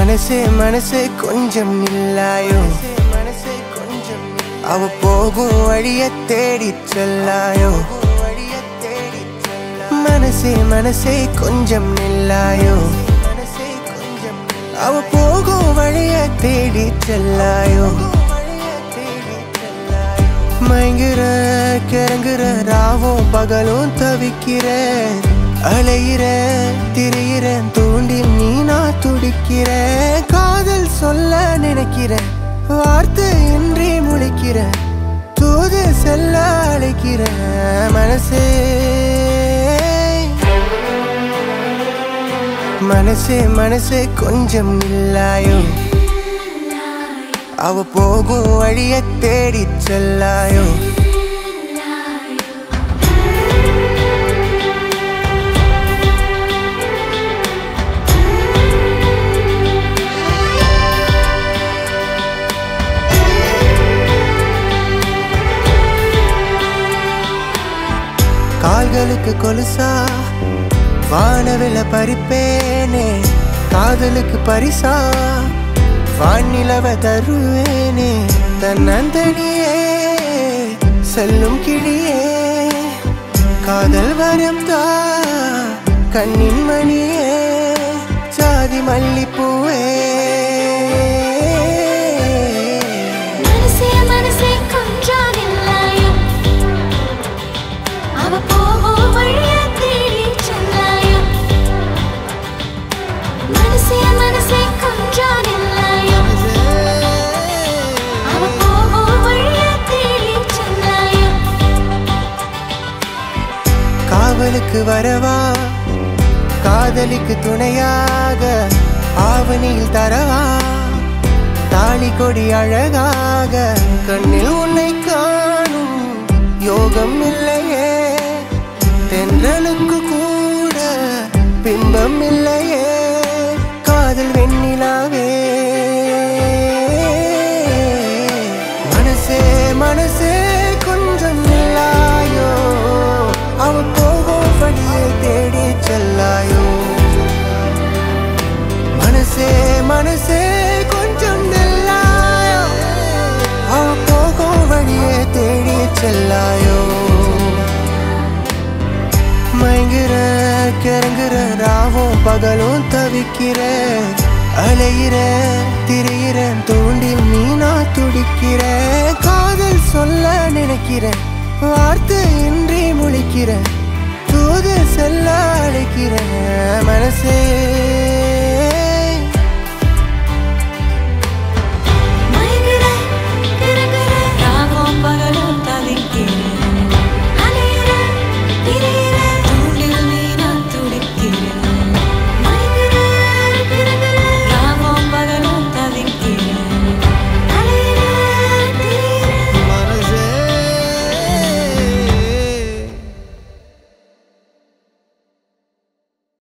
மனசே மனசே கொஞ்சம் நில்லாயோ அவ போகும் வழிய தேடி செல்லாயோ மனசே மனசே கொஞ்சம் நில்லாயோ அவ போகும் வழிய தேடி செல்லாயோ மயங்குற கிறங்குற ராவும் பகலும் தவிக்கிற அலையிற திரியிற தூண்டி நீனா துடிக்கிற காதல் சொல்ல நினைக்கிற வார்த்தை இன்றி முழிக்கிற தூது செல்ல அழைக்கிற மனசே மனசே மனசே கொஞ்சம் நில்லாயோ அவ போகும் வழிய தேடி செல்லாயோ கால்களுக்கு கொலுசா வானவில பறிப்பேனே காதலுக்கு பரிசா வானிலவ தருவேனே தன்னந்தனியே செல்லும் கிளியே காதல் வரம் தா கண்ணின் மணியே ஜாதி மல்லிப்பூவே காவலுக்கு வரவா காதலிக்கு துணையாக ஆவணியில் தரவா தாலி கொடி அழகாக கண்ணில் உன்னை காணும் யோகம் இல்லையே தென்றலுக்கு கூட பிம்பம் இல்லையே காதல் வெண்ணிலாவே மனசே மனசே கொஞ்சம் நில்லாயோ அவ போகும் வழியை தேடி செல்லாயோ மனசே மனசே கொஞ்சம் நில்லாயோ அவ போகும் வழியை தேடி செல்லாயோ மயங்குற கிறங்குற ராவும் பகலும் தவிக்கிற அலையிற திரியிற தூண்டி மீனா துடிக்கிற காதல் சொல்ல நினைக்கிற வார்த்தை இன்றி முழிக்கிற தூது செல்ல அழைக்கிற மனசே